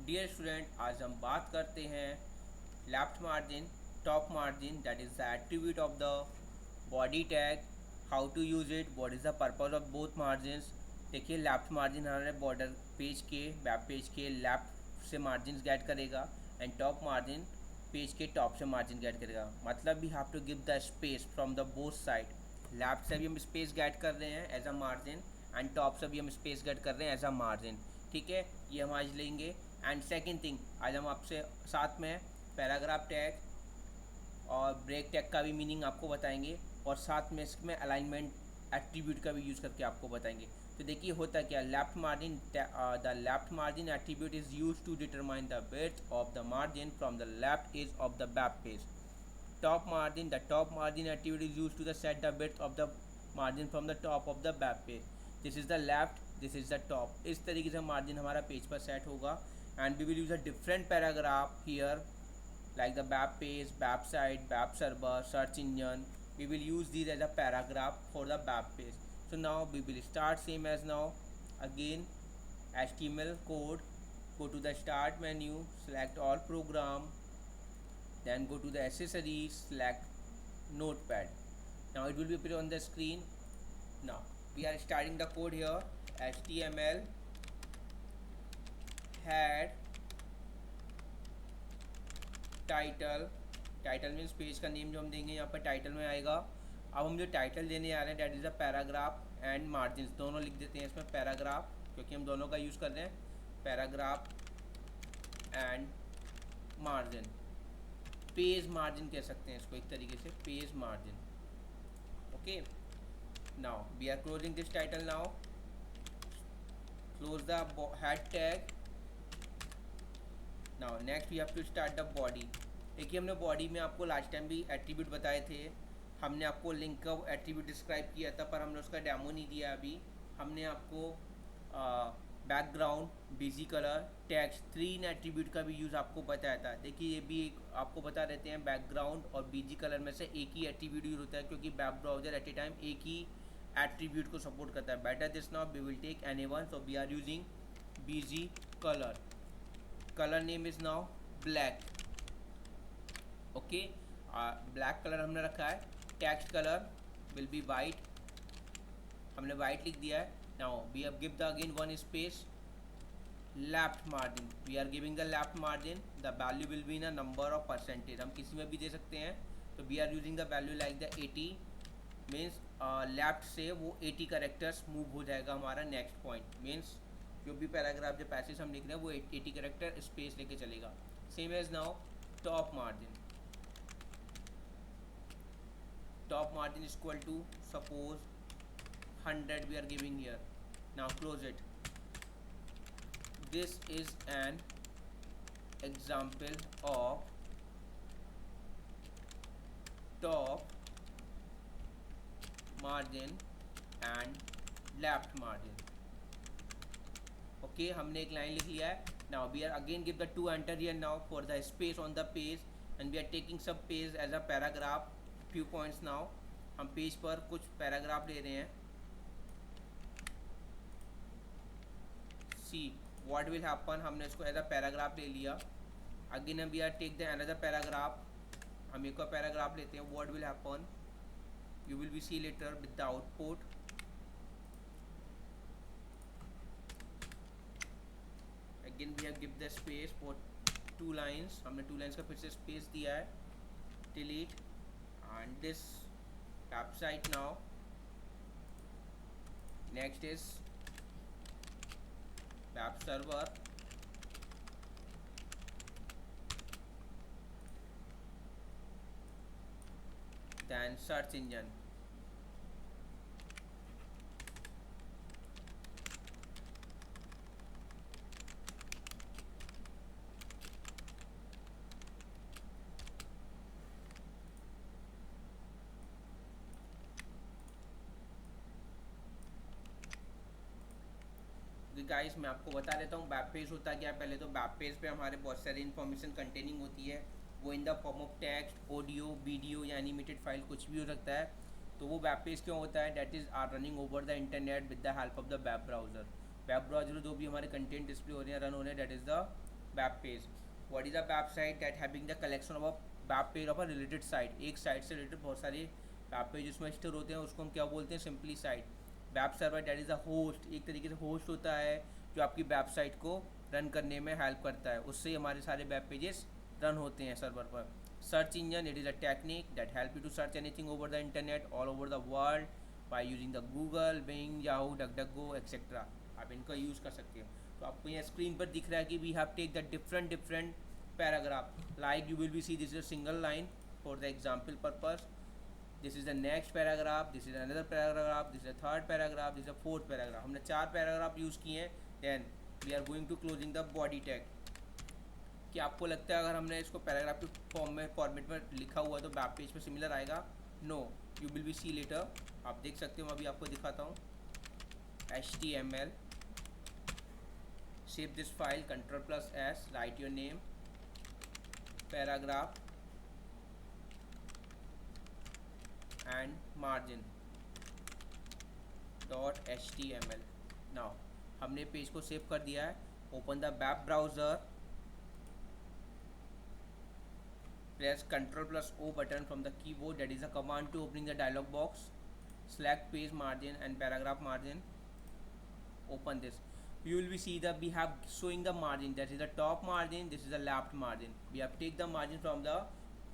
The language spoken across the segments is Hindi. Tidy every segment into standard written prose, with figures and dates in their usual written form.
डियर स्टूडेंट, आज हम बात करते हैं left margin, top margin, that is the attribute of the body tag, how to use it, what is the purpose of both margins. देखिए, लेफ्ट मार्जिन हमारे बॉर्डर पेज के वेब पेज के लेफ्ट से मार्जिन गेट करेगा एंड टॉप मार्जिन पेज के टॉप से मार्जिन गेट करेगा। मतलब we have to give the space from the both side. Left से भी हम स्पेस गेट कर रहे हैं as a margin and top से भी हम स्पेस गेट कर रहे हैं एज अ मार्जिन। ठीक है, ये हम आज लेंगे। एंड सेकेंड थिंग, आज हम आपसे साथ में पैराग्राफ टैग और ब्रेक टैग का भी मीनिंग आपको बताएंगे और साथ में इसमें अलाइनमेंट एट्रीब्यूट का भी यूज़ करके आपको बताएंगे। तो देखिए होता क्या, left margin, the left margin attribute is use to determine the width of the margin from the left edge of the web page. Top margin, the top margin attribute is used to set the width of the margin from the top of the web page. This is the left, this is the top. इस तरीके से margin हमारा पेज पर सेट होगा and we will use a different paragraph here like the web page, website, web server, search engine. We will use these as a paragraph for the web page. So now we will start same as now. Again, HTML code, go to the start menu, select all program, then go to the accessories, select notepad. Now it will be appear on the screen. Now we are starting the code here. HTML head title, title means page का नेम जो हम देंगे यहाँ पर टाइटल में आएगा। अब हम जो टाइटल देने आ रहे हैं, that is a paragraph and margin, दोनों लिख देते हैं इसमें पैराग्राफ, क्योंकि हम दोनों का यूज़ कर रहे हैं। Paragraph and margin, page margin कह सकते हैं इसको एक तरीके से, page margin. Okay, now we are closing this title. Now close the head tag. Now next we have to start the body. देखिए, हमने बॉडी में आपको लास्ट टाइम भी एट्रीब्यूट बताए थे। हमने आपको लिंक का एट्रीब्यूट डिस्क्राइब किया था, पर हमने उसका डेमो नहीं दिया अभी। हमने आपको background, busy colour, text, 3 attribute का भी यूज़ आपको बताया था। देखिए, ये भी एक आपको बता देते हैं, बैकग्राउंड और बिजी कलर में से एक ही एट्रीब्यूट यूज होता है, क्योंकि web browser at a time एक ही एट्रीब्यूट को सपोर्ट करता है। Better this now we will take any one, so we are using busy colour. Colour name is now black. Okay, black colour हमने रखा है। Text colour will be white, हमने वाइट लिख दिया है। Now we have give the again one space, left margin, we are giving the left margin, the value will be in a number of percentage, हम किसी में भी दे सकते हैं। तो we are using the value like the 80, means left से वो 80 करेक्टर्स मूव हो जाएगा हमारा नेक्स्ट पॉइंट। मीन्स जो भी पैराग्राफ, जो पैसेज हम लिख रहे हैं, वो 80 करेक्टर स्पेस लेके चलेगा। Same as now top margin, top margin is equal to suppose 100 we are giving here. Now close it. This is an example of top margin and left margin. Okay, हमने एक लाइन लिख लिया है। Now we are again give the 2 enter here now for the space on the page, and we are taking some page as a paragraph. Few points now, हम पेज पर कुछ पैराग्राफ ले रहे हैं। सी व्हाट विल हैपन, हमने इसको एज अ पैराग्राफ ले लिया। Again we are take the another paragraph, हम एक और पैराग्राफ लेते हैं। What will happen, you will be see later with the output. Again we have give the space for 2 lines, हमने 2 लाइन्स का फिर से स्पेस दिया है। Delete and this website. Now next is web server, then search engine. Guys, मैं आपको बता देता हूँ वेब पेज होता क्या है। पहले तो वेब पेज पे हमारे बहुत सारी इन्फॉर्मेशन कंटेनिंग होती है, वो in the form of text, audio, video या एनिमेटेड फाइल, कुछ भी हो सकता है। तो वो वेब पेज क्यों होता है, that is are running over the internet with the help of the web browser. Web browser जो भी हमारे कंटेंट डिस्प्ले हो रहे हैं, रन हो रहे हैं, that is the web page. What is a website? That having the collection of a web page of a related site. एक साइट से रिलेटेड बहुत सारे वेब पेज उसमें स्टोर होते हैं, उसको हम क्या बोलते हैं? Simply site. Web server that is a host, एक तरीके से होस्ट होता है जो आपकी वेबसाइट को रन करने में हेल्प करता है, उससे हमारे सारे वेब पेजेस रन होते हैं सर्वर पर. Search engine, it is a technique that help you to search anything over the internet all over the world by using the Google, Bing, Yahoo, DuckDuckGo etcetera. आप इनका यूज़ कर सकते हो. तो आपको यहाँ स्क्रीन पर दिख रहा है कि we have take the different paragraph. Like you will be see this is a single line for the example purpose. This is the next paragraph, this is another paragraph, this is the third paragraph, this is the fourth paragraph. हमने 4 पैराग्राफ यूज़ किए हैं. Then we are going to closing the body tag. कि आपको लगता है अगर हमने इसको पैराग्राफ के फॉर्मेट में लिखा हुआ तो वेब पेज पे सिमिलर आएगा? No, you will be see later. आप देख सकते हो, मैं अभी आपको दिखाता हूँ. HTML, save this file, Ctrl+S, write your name, paragraph and margin .html. now हमने पेज को सेव कर दिया है. Open the web browser, press Ctrl+O button from the keyboard, that is a command to opening the dialog box. Select page margin and paragraph margin. Open this. You will be see that we have showing the margin, that is the top margin, this is the left margin. We have take the margin from the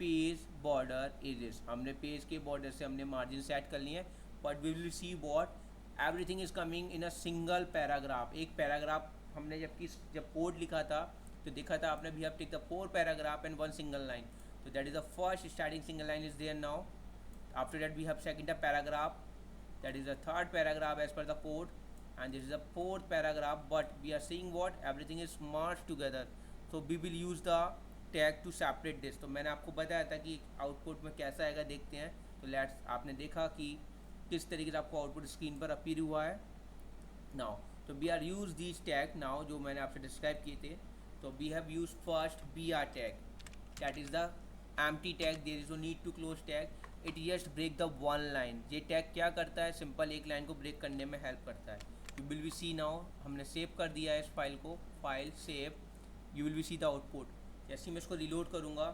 page border edges. हमने पेज के बॉर्डर से हमने मार्जिन सेट कर लिए हैं. But we will see what everything is coming in a single paragraph. एक पैराग्राफ हमने जब कोड लिखा था तो देखा था आपने, we have take the 4 paragraph and 1 single line. So that is the first starting single line is there now. After that we have second paragraph, that is the third paragraph as per the code, and this is the fourth paragraph. But we are seeing what everything is merged together. So we will use the tag to separate this. तो मैंने आपको बताया था कि आउटपुट में कैसा आएगा, देखते हैं. तो लेट्स, आपने देखा कि किस तरीके से आपको आउटपुट स्क्रीन पर अपीयर हुआ है. नाउ तो we are use this tag now, जो मैंने आपसे डिस्क्राइब किए थे. तो we have use first BR tag, that is the empty tag, there is no need to close tag, it just break the one line. ये टैग क्या करता है? सिंपल एक लाइन को ब्रेक करने में हेल्प करता है. You will be see now, हमने सेव कर दिया है इस फाइल को. File save, you will be see the output. जैसे मैं इसको रिलोड करूँगा,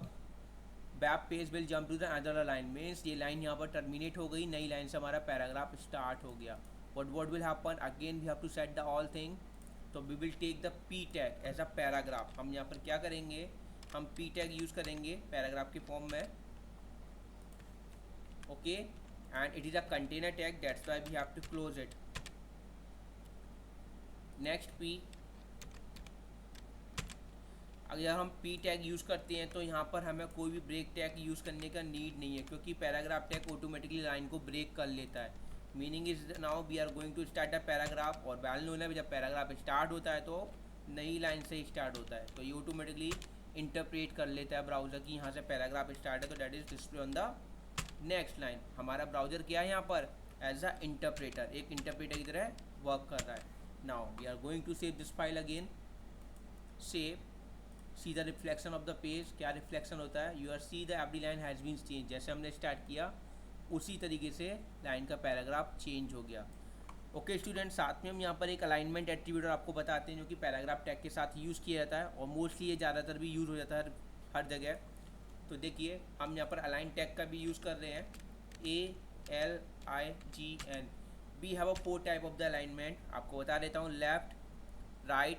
web page will jump to the other line. Means ये लाइन यहाँ पर टर्मिनेट हो गई, नई लाइन से हमारा पैराग्राफ स्टार्ट हो गया. what will happen again, we have to set the all thing. तो we will take the P tag as a paragraph. हम यहाँ पर क्या करेंगे? हम P टैग यूज़ करेंगे पैराग्राफ के फॉर्म में. Okay, and it is a container tag, that's why we have to close it. Next P. अगर हम P टैग यूज़ करते हैं तो यहाँ पर हमें कोई भी ब्रेक टैग यूज़ करने का नीड नहीं है, क्योंकि पैराग्राफ टैग ऑटोमेटिकली लाइन को ब्रेक कर लेता है. Meaning is now we are going to start a paragraph, और वेल नोन है जब पैराग्राफ स्टार्ट होता है तो नई लाइन से स्टार्ट होता है. तो ये ऑटोमेटिकली इंटरप्रेट कर लेता है ब्राउज़र की यहाँ से पैराग्राफ स्टार्ट है, तो that is display on the next line. हमारा ब्राउज़र क्या है यहाँ पर? एज अ इंटरप्रेटर, एक इंटरप्रेटर की तरह वर्क कर रहा है. Now we are going to save this file again. Save, see the reflection of the page. क्या रिफ्लेक्शन होता है? You are see the every line has been change. जैसे हमने स्टार्ट किया उसी तरीके से लाइन का पैराग्राफ चेंज हो गया. ओके स्टूडेंट, साथ में हम यहाँ पर एक अलाइनमेंट एट्रीब्यूट आपको बताते हैं जो कि पैराग्राफ टैग के साथ यूज़ किया जाता है, और मोस्टली ये ज़्यादातर भी यूज़ हो जाता है हर जगह. तो देखिए हम यहाँ पर अलाइन टैग का भी यूज़ कर रहे हैं. ALIGN. We have a 4 type of the alignment. आपको बता देता हूँ, left, right,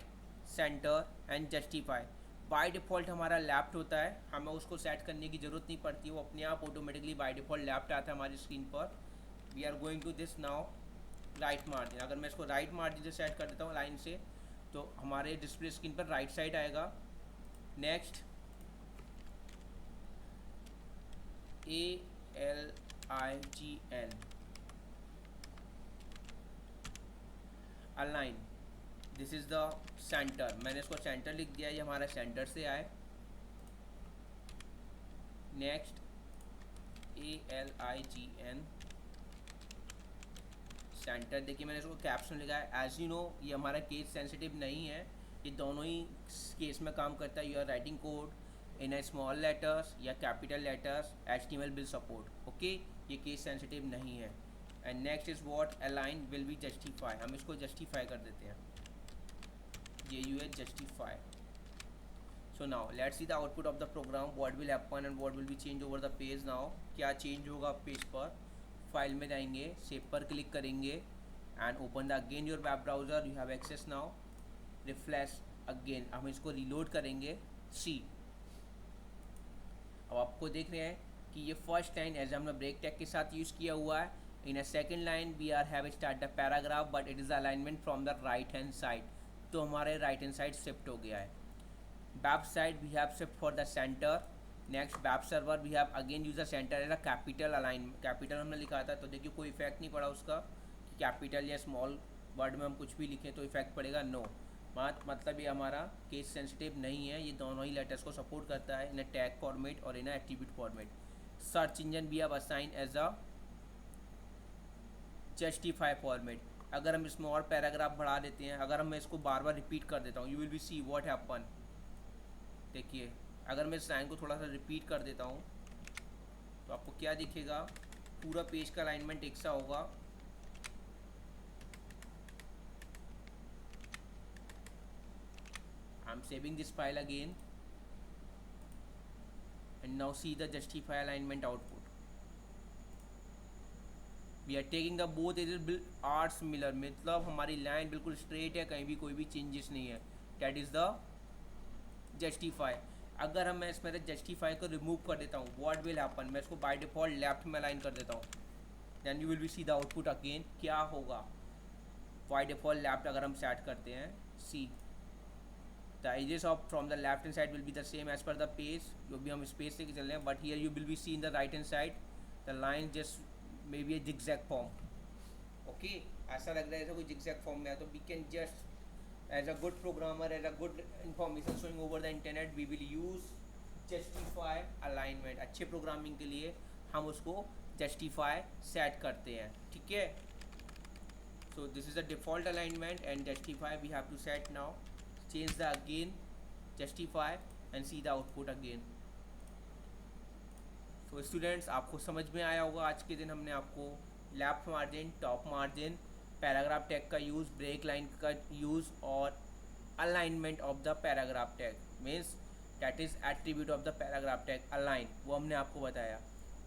centre and justify. By default हमारा लेफ्ट होता है, हमें उसको सेट करने की ज़रूरत नहीं पड़ती, वो अपने आप ऑटोमेटिकली बाय डिफ़ॉल्ट लेफ्ट आता है हमारी स्क्रीन पर. We are going to this now right margin. अगर मैं इसको राइट मार्जिन से सेट कर देता हूँ लाइन से, तो हमारे डिस्प्ले स्क्रीन पर राइट साइड आएगा. Next ALIGN, align. This is the centre. मैंने इसको सेंटर लिख दिया, ये हमारा सेंटर से आए. Next ALIGN, centre. देखिए मैंने इसको कैप्शन लिखा है. एज यू नो ये हमारा केस सेंसिटिव नहीं है, ये दोनों ही केस में काम करता है. You are writing code in a small letters या capital letters, HTML will support. Okay, ये केस सेंसिटिव नहीं है. And next is what? Align will be justify. हम इसको जस्टिफाई कर देते हैं, JUS justify. So now let's see the output of the program, what will happen and what will be change over the page now. क्या change होगा पेज पर, फाइल में जाएंगे, सेव पर क्लिक करेंगे and open the again your web browser, you have access now, refresh again, हम इसको रिलोड करेंगे, सी। अब आपको देख रहे हैं कि ये फर्स्ट लाइन एज हमने ब्रेक टैग के साथ यूज़ किया हुआ है। In a second line we are have start the paragraph but it is alignment from the right hand side, तो हमारे राइट हैंड साइड शिफ्ट हो गया है। Back side we have shift for the centre. Next back server we have again use the centre as a capital align, capital हमने लिखा था तो देखिए कोई इफेक्ट नहीं पड़ा उसका, कैपिटल या स्मॉल वर्ड में हम कुछ भी लिखें तो इफेक्ट पड़ेगा, नो। मतलब ये हमारा केस सेंसिटिव नहीं है, ये दोनों ही लेटर्स को सपोर्ट करता है इन अ टैग फॉर्मेट और in a attribute format. Search engine we have assign as a justify format. अगर हम इसमें और पैराग्राफ बढ़ा देते हैं, अगर मैं इसको बार बार रिपीट कर देता हूँ, you will be see what happen. देखिए अगर मैं इस लाइन को थोड़ा सा रिपीट कर देता हूँ तो आपको क्या दिखेगा, पूरा पेज का अलाइनमेंट एक सा होगा। I am saving this file again and now see the justify alignment output. We are taking the both edges are similar, मतलब हमारी लाइन बिल्कुल स्ट्रेट है, कहीं भी कोई भी चेंजेस नहीं है, दैट इज़ द जस्टिफाई। अगर हम मैं इसमें जस्टिफाई को रिमूव कर देता हूँ, व्हाट विल हैपन, मैं इसको बाय डिफॉल्ट लेफ्ट में अलाइन कर देता हूँ, then you will be see the output again, क्या होगा, बाय डिफॉल्ट लेफ्ट अगर हम सेट करते हैं, see the edges of from the left hand side will be the same edge पर द पेज, जो भी हम स्पेस लेके चल रहे हैं, but here you will be see in the right hand side the line just may be a zigzag form. Okay, ऐसा लग रहा है ऐसा कोई जिगजैग फॉर्म में है, तो we can just as a good programmer, as a good information showing over the internet, we will use justify alignment। अच्छे प्रोग्रामिंग के लिए हम उसको justify सेट करते हैं, ठीक है। so this is the default alignment and justify we have to set now, change the again justify and see the output again। so students आपको समझ में आया होगा, आज के दिन हमने आपको left margin, top margin, paragraph tag का यूज़, ब्रेक लाइन का यूज़ और alignment of the paragraph tag means that is attribute of the paragraph tag align, वो हमने आपको बताया,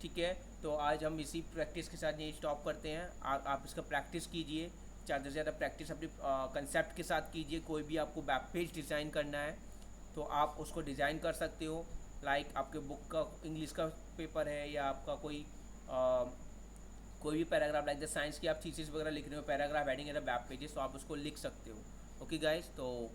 ठीक है। तो आज हम इसी प्रैक्टिस के साथ ये स्टॉप करते हैं। आप इसका प्रैक्टिस कीजिए, ज़्यादा से ज़्यादा प्रैक्टिस अपनी कंसेप्ट के साथ कीजिए। कोई भी आपको वेब पेज डिज़ाइन करना है तो आप उसको डिज़ाइन कर सकते हो, लाइक आपके बुक का इंग्लिश का पेपर है या आपका कोई भी पैराग्राफ लाइक द साइंस की आप थीसिस वगैरह लिख रहे हो, पैराग्राफ हेडिंग है द वेब पेजेस, तो आप उसको लिख सकते हो। ओके गाइस, तो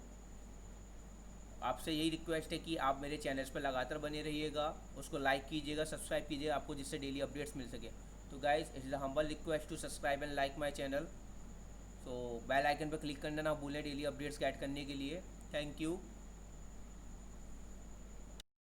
आपसे यही रिक्वेस्ट है कि आप मेरे चैनल्स पर लगातार बने रहिएगा, उसको लाइक कीजिएगा, सब्सक्राइब कीजिएगा, आपको जिससे डेली अपडेट्स मिल सके। तो guys it is the humble request to subscribe and like my channel. तो बेल आइकन पर क्लिक करना ना भूलें डेली अपडेट्स गेट करने के लिए। Thank you.